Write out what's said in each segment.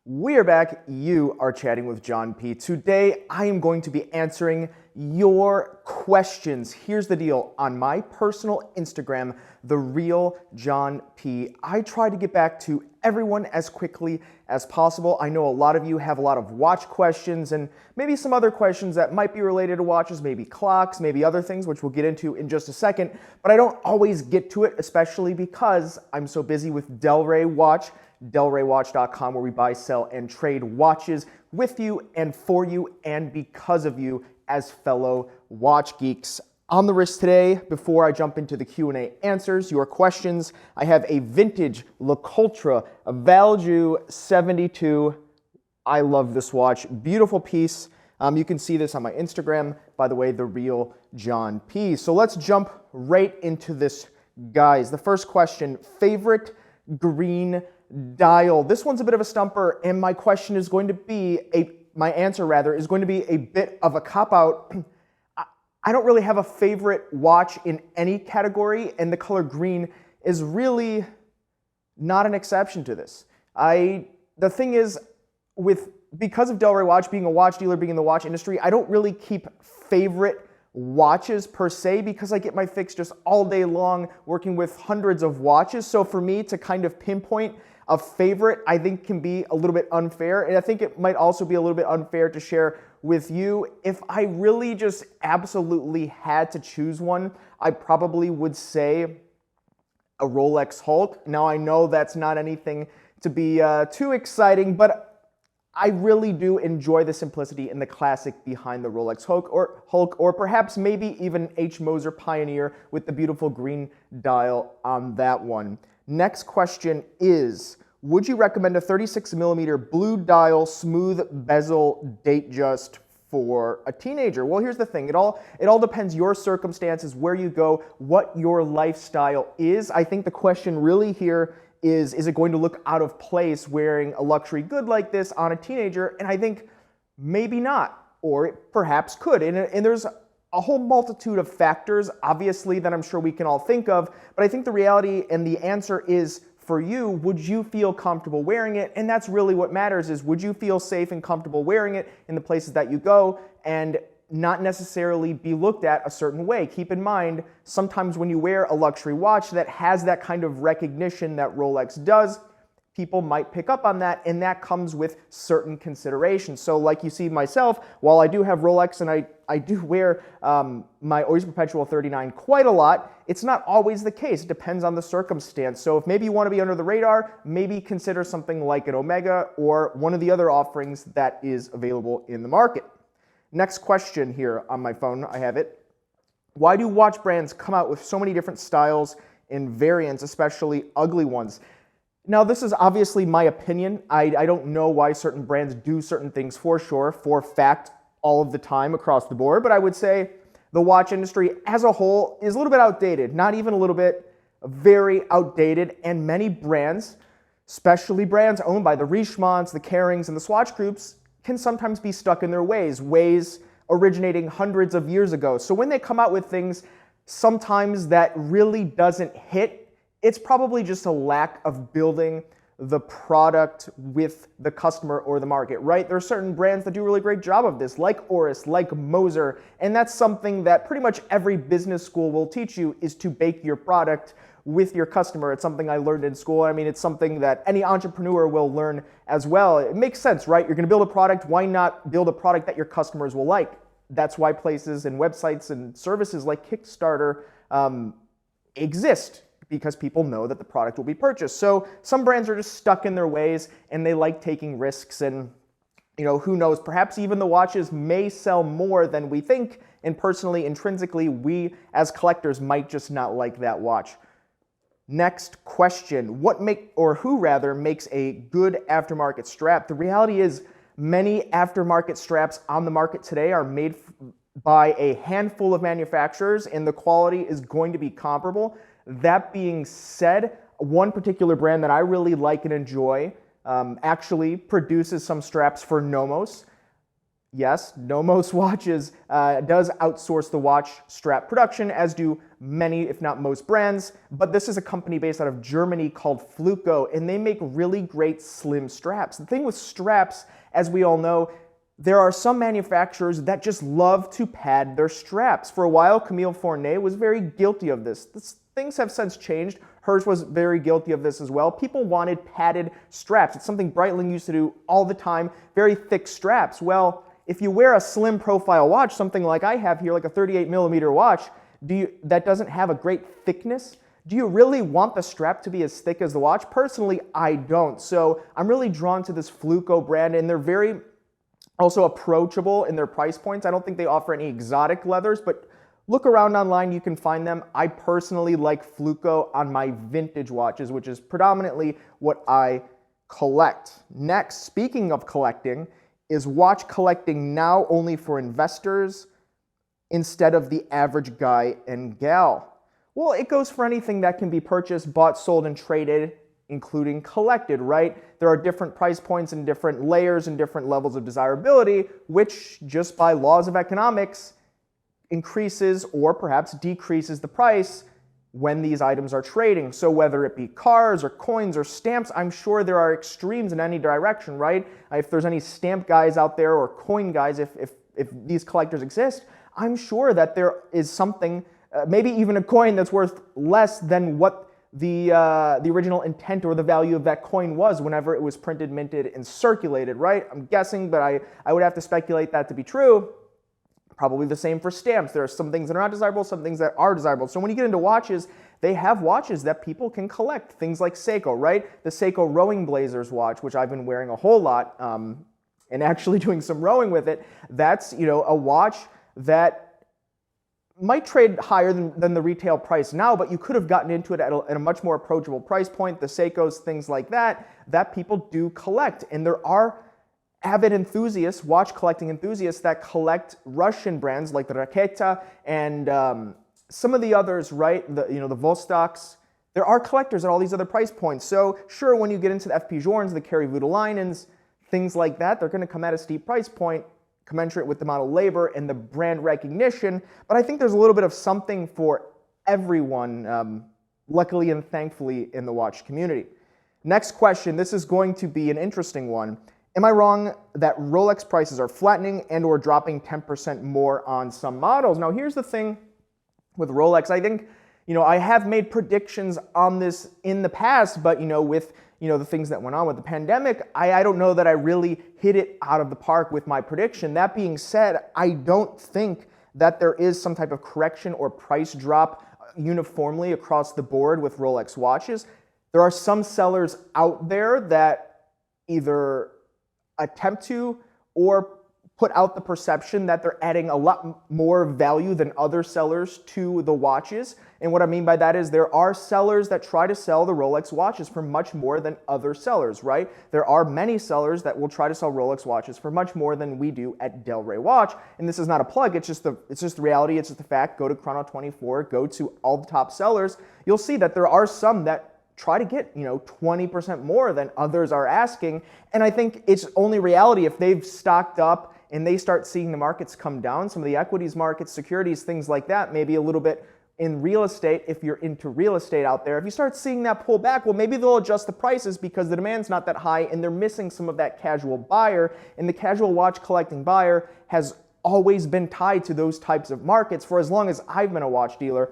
We are back. You are chatting with John P. Today, I am going to be answering your questions. Here's the deal. On my personal Instagram, The Real John P., I try to get back to everyone as quickly as possible. I know a lot of you have a lot of watch questions and maybe some other questions that might be related to watches, maybe clocks, maybe other things, which we'll get into in just a second. But I don't always get to it, especially because I'm so busy with Delray Watch. DelrayWatch.com, where we buy, sell, and trade watches with you and for you and because of you as fellow watch geeks. On the wrist today, before I jump into the Q&A answers, your questions, I have a vintage LaCultra Valjoux 72. I love this watch. Beautiful piece. You can see this on my Instagram, by the way, The Real John P. So let's jump right into this, guys. The first question, favorite green dial. This one's a bit of a stumper, and my question is going to be my answer is going to be a bit of a cop-out. I don't really have a favorite watch in any category, and the color green is really not an exception to this. The thing is, because of Delray Watch being a watch dealer, being in the watch industry, I don't really keep favorite watches per se because I get my fix just all day long working with hundreds of watches. So for me to kind of pinpoint a favorite, I think can be a little bit unfair. And I think it might also be a little bit unfair to share with you. If I really just absolutely had to choose one, I probably would say a Rolex Hulk. Now I know that's not anything to be too exciting, but I really do enjoy the simplicity and the classic behind the Rolex Hulk, or perhaps maybe even H. Moser Pioneer with the beautiful green dial on that one. Next question is, would you recommend a 36mm blue dial smooth bezel Datejust for a teenager? Well, here's the thing. It all depends your circumstances, where you go, what your lifestyle is. I think the question really here is it going to look out of place wearing a luxury good like this on a teenager? And I think maybe not, or it perhaps could. And there's a whole multitude of factors, obviously, that I'm sure we can all think of. But I think the reality and the answer is, for you, would you feel comfortable wearing it? And that's really what matters, is would you feel safe and comfortable wearing it in the places that you go and not necessarily be looked at a certain way. Keep in mind, sometimes when you wear a luxury watch that has that kind of recognition that Rolex does, people might pick up on that, and that comes with certain considerations. So like you see myself, while I do have Rolex and I do wear my Always Perpetual 39 quite a lot, it's not always the case. It depends on the circumstance. So if maybe you want to be under the radar, maybe consider something like an Omega or one of the other offerings that is available in the market. Next question here on my phone, I have it. Why do watch brands come out with so many different styles and variants, especially ugly ones? Now, this is obviously my opinion. I don't know why certain brands do certain things for sure, for fact, all of the time across the board, but I would say the watch industry as a whole is a little bit outdated, not even a little bit, very outdated, and many brands, especially brands owned by the Richemonts, the Kerings, and the Swatch Groups, can sometimes be stuck in their ways originating hundreds of years ago. So when they come out with things sometimes that really doesn't hit, it's probably just a lack of building the product with the customer or the market, right? There are certain brands that do a really great job of this, like Oris, like Moser, and that's something that pretty much every business school will teach you, is to bake your product with your customer. It's something I learned in school. I mean, it's something that any entrepreneur will learn as well. It makes sense, right? You're gonna build a product, why not build a product that your customers will like? That's why places and websites and services like Kickstarter exist, because people know that the product will be purchased. So some brands are just stuck in their ways and they like taking risks, and who knows, perhaps even the watches may sell more than we think, and personally, intrinsically, we as collectors might just not like that watch. Next question, who makes a good aftermarket strap? The reality is many aftermarket straps on the market today are made by a handful of manufacturers, and the quality is going to be comparable. That being said, one particular brand that I really like and enjoy actually produces some straps for Nomos. Yes, Nomos Watches does outsource the watch strap production, as do many, if not most brands, but this is a company based out of Germany called Fluco, and they make really great slim straps. The thing with straps, as we all know, there are some manufacturers that just love to pad their straps. For a while, Camille Fournier was very guilty of this. Things have since changed. Hers was very guilty of this as well. People wanted padded straps. It's something Breitling used to do all the time, very thick straps. Well, if you wear a slim profile watch, something like I have here, like a 38 millimeter watch, that doesn't have a great thickness, do you really want the strap to be as thick as the watch? Personally, I don't. So I'm really drawn to this Fluco brand, and they're very also approachable in their price points. I don't think they offer any exotic leathers, but look around online, you can find them. I personally like Fluco on my vintage watches, which is predominantly what I collect. Next, speaking of collecting, is watch collecting now only for investors instead of the average guy and gal? Well, it goes for anything that can be purchased, bought, sold, and traded, including collected, right? There are different price points and different layers and different levels of desirability, which just by laws of economics increases or perhaps decreases the price when these items are trading. So whether it be cars or coins or stamps, I'm sure there are extremes in any direction, right? If there's any stamp guys out there or coin guys, if these collectors exist, I'm sure that there is something, maybe even a coin that's worth less than what the original intent or the value of that coin was whenever it was printed, minted, and circulated, right? I'm guessing, but I would have to speculate that to be true. Probably the same for stamps. There are some things that are not desirable, some things that are desirable. So when you get into watches, they have watches that people can collect. Things like Seiko, right? The Seiko Rowing Blazers watch, which I've been wearing a whole lot and actually doing some rowing with it. That's, a watch that might trade higher than the retail price now, but you could have gotten into it at a much more approachable price point. The Seikos, things like that people do collect. And there are avid enthusiasts, watch collecting enthusiasts that collect Russian brands like the Raketa and some of the others, right? The Vostoks. There are collectors at all these other price points. So sure, when you get into the FP Journes, the Kari Voutilainens, things like that, they're going to come at a steep price point, commensurate with the amount of labor and the brand recognition. But I think there's a little bit of something for everyone, luckily and thankfully, in the watch community. Next question. This is going to be an interesting one. Am I wrong that Rolex prices are flattening and or dropping 10% more on some models? Now, here's the thing with Rolex. I think, I have made predictions on this in the past, but, with the things that went on with the pandemic, I don't know that I really hit it out of the park with my prediction. That being said, I don't think that there is some type of correction or price drop uniformly across the board with Rolex watches. There are some sellers out there that either attempt to or put out the perception that they're adding a lot more value than other sellers to the watches. And what I mean by that is there are sellers that try to sell the Rolex watches for much more than other sellers, right? There are many sellers that will try to sell Rolex watches for much more than we do at Del Rey Watch. And this is not a plug, it's just the reality, it's just the fact. Go to Chrono24, go to all the top sellers. You'll see that there are some that try to get 20% more than others are asking. And I think it's only reality if they've stocked up and they start seeing the markets come down, some of the equities markets, securities, things like that, maybe a little bit in real estate, if you're into real estate out there. If you start seeing that pull back, well, maybe they'll adjust the prices because the demand's not that high and they're missing some of that casual buyer. And the casual watch collecting buyer has always been tied to those types of markets for as long as I've been a watch dealer.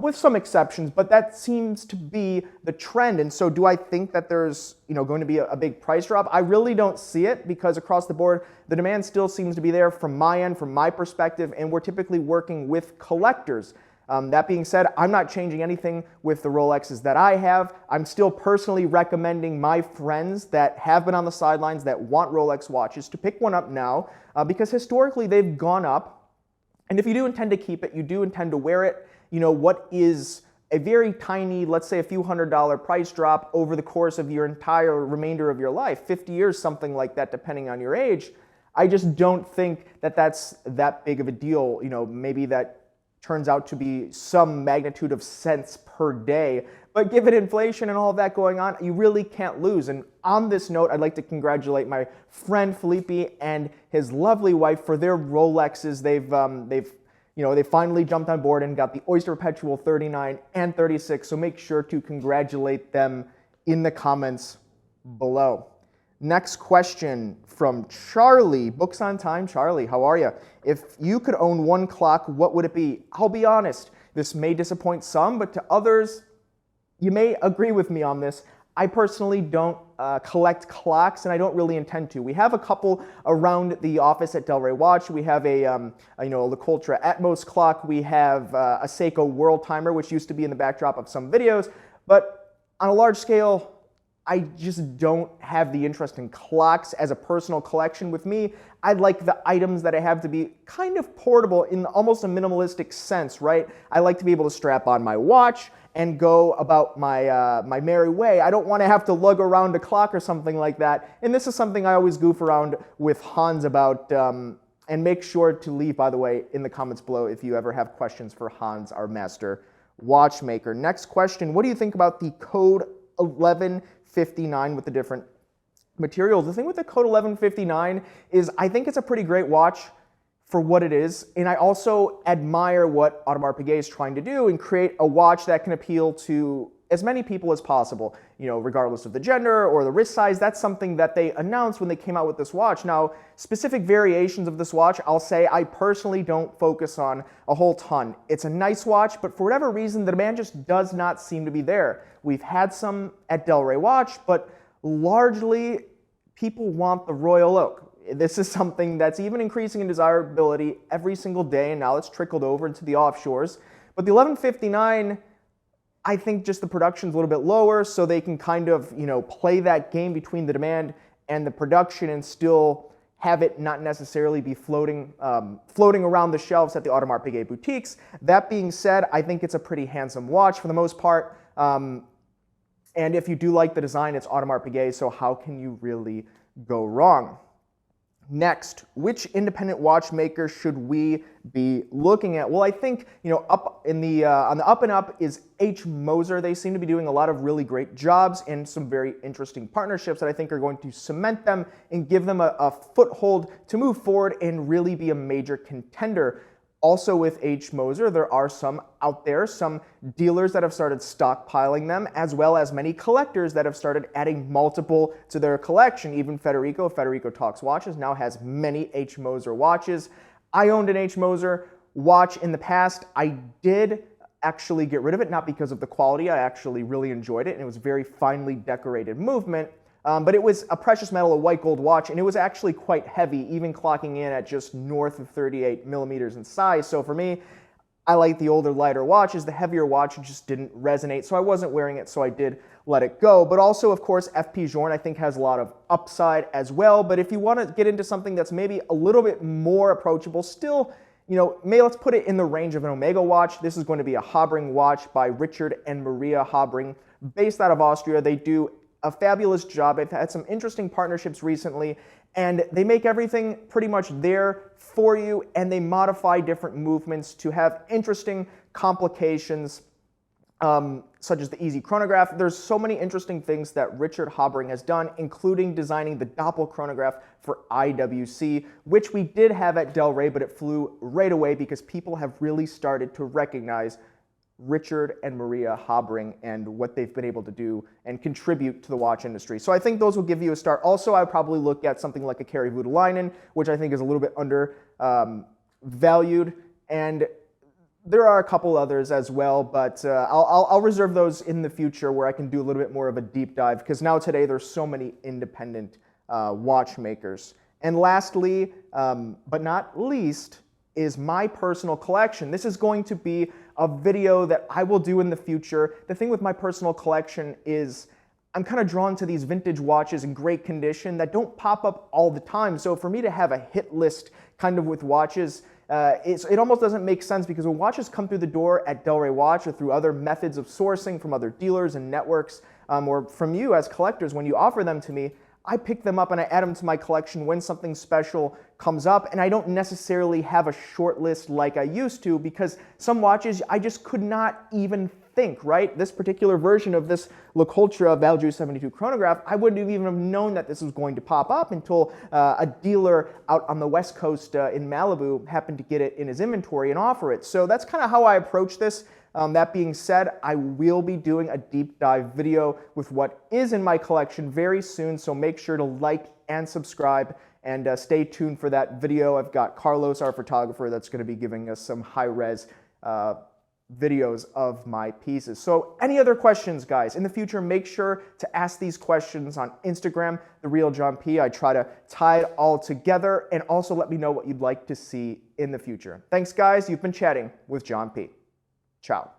With some exceptions, but that seems to be the trend. And so do I think that there's going to be a big price drop? I really don't see it because across the board, the demand still seems to be there from my end, from my perspective, and we're typically working with collectors. That being said, I'm not changing anything with the Rolexes that I have. I'm still personally recommending my friends that have been on the sidelines that want Rolex watches to pick one up now because historically they've gone up. And if you do intend to keep it, you do intend to wear it, what is a very tiny, let's say a few $100 price drop over the course of your entire remainder of your life, 50 years, something like that, depending on your age. I just don't think that that's that big of a deal. Maybe that turns out to be some magnitude of cents per day, But given inflation and all of that going on, you really can't lose. And on this note, I'd like to congratulate my friend Felipe and his lovely wife for their Rolexes. They finally jumped on board and got the Oyster Perpetual 39 and 36. So make sure to congratulate them in the comments below. Next question from Charlie. Books on Time. Charlie, how are you? If you could own one clock, what would it be? I'll be honest, this may disappoint some, but to others, you may agree with me on this. I personally don't collect clocks, and I don't really intend to. We have a couple around the office at Delray Watch. We have a LeCoultre Atmos clock. We have a Seiko World Timer, which used to be in the backdrop of some videos. But on a large scale, I just don't have the interest in clocks as a personal collection. With me, I'd like the items that I have to be kind of portable in almost a minimalistic sense, right? I like to be able to strap on my watch and go about my merry way. I don't want to have to lug around a clock or something like that. And this is something I always goof around with Hans about. And make sure to leave, by the way, in the comments below if you ever have questions for Hans, our master watchmaker. Next question, what do you think about the Code 1159 with the different materials? The thing with the Code 1159 is I think it's a pretty great watch for what it is, and I also admire what Audemars Piguet is trying to do and create a watch that can appeal to as many people as possible, regardless of the gender or the wrist size. That's something that they announced when they came out with this watch. Now, specific variations of this watch, I'll say I personally don't focus on a whole ton. It's a nice watch, but for whatever reason, the demand just does not seem to be there. We've had some at Delray Watch, but largely people want the Royal Oak. This is something that's even increasing in desirability every single day, and now it's trickled over into the offshores. But the 1159, I think just the production's a little bit lower, so they can kind of, play that game between the demand and the production and still have it not necessarily be floating around the shelves at the Audemars Piguet boutiques. That being said, I think it's a pretty handsome watch for the most part. And if you do like the design, it's Audemars Piguet, so how can you really go wrong? Next, which independent watchmaker should we be looking at? Well, I think, up in the on the up and up is H. Moser. They seem to be doing a lot of really great jobs and some very interesting partnerships that I think are going to cement them and give them a foothold to move forward and really be a major contender. Also with H. Moser, there are some out there, some dealers that have started stockpiling them, as well as many collectors that have started adding multiple to their collection. Even Federico Talks Watches now has many H. Moser watches. I owned an H. Moser watch in the past. I did actually get rid of it, not because of the quality. I actually really enjoyed it, and it was a very finely decorated movement. But it was a precious metal, a white gold watch, and it was actually quite heavy, even clocking in at just north of 38 millimeters in size. So for me, I like the older, lighter watches. The heavier watch just didn't resonate, so I wasn't wearing it, so I did let it go. But also, of course, FP Journe I think has a lot of upside as well. But if you want to get into something that's maybe a little bit more approachable, still, let's put it in the range of an Omega watch. This is going to be a Habring watch by Richard and Maria Habring, based out of Austria. They do a fabulous job. They've had some interesting partnerships recently, and they make everything pretty much there for you, and they modify different movements to have interesting complications, such as the easy chronograph. There's so many interesting things that Richard Habring has done, including designing the Doppel chronograph for IWC, which we did have at Delray, but it flew right away because people have really started to recognize Richard and Maria Habring and what they've been able to do and contribute to the watch industry. So I think those will give you a start. Also, I would probably look at something like a Kari Voutilainen, which I think is a little bit undervalued. And there are a couple others as well, but I'll reserve those in the future where I can do a little bit more of a deep dive, because now today there's so many independent watchmakers. And lastly, but not least, is my personal collection. This is going to be a video that I will do in the future. The thing with my personal collection is I'm kind of drawn to these vintage watches in great condition that don't pop up all the time. So for me to have a hit list kind of with watches, it almost doesn't make sense, because when watches come through the door at Delray Watch or through other methods of sourcing from other dealers and networks, or from you as collectors, when you offer them to me, I pick them up and I add them to my collection when something special comes up, and I don't necessarily have a short list like I used to, because some watches I just could not even think, right? This particular version of this LeCultre Valjoux 72 chronograph, I wouldn't have even have known that this was going to pop up until a dealer out on the West Coast in Malibu happened to get it in his inventory and offer it. So that's kind of how I approach this. That being said, I will be doing a deep dive video with what is in my collection very soon, so make sure to like and subscribe, and stay tuned for that video. I've got Carlos, our photographer, that's going to be giving us some high-res videos of my pieces. So any other questions, guys? In the future, make sure to ask these questions on Instagram, The Real John P. I try to tie it all together, and also let me know what you'd like to see in the future. Thanks, guys. You've been chatting with John P. Ciao.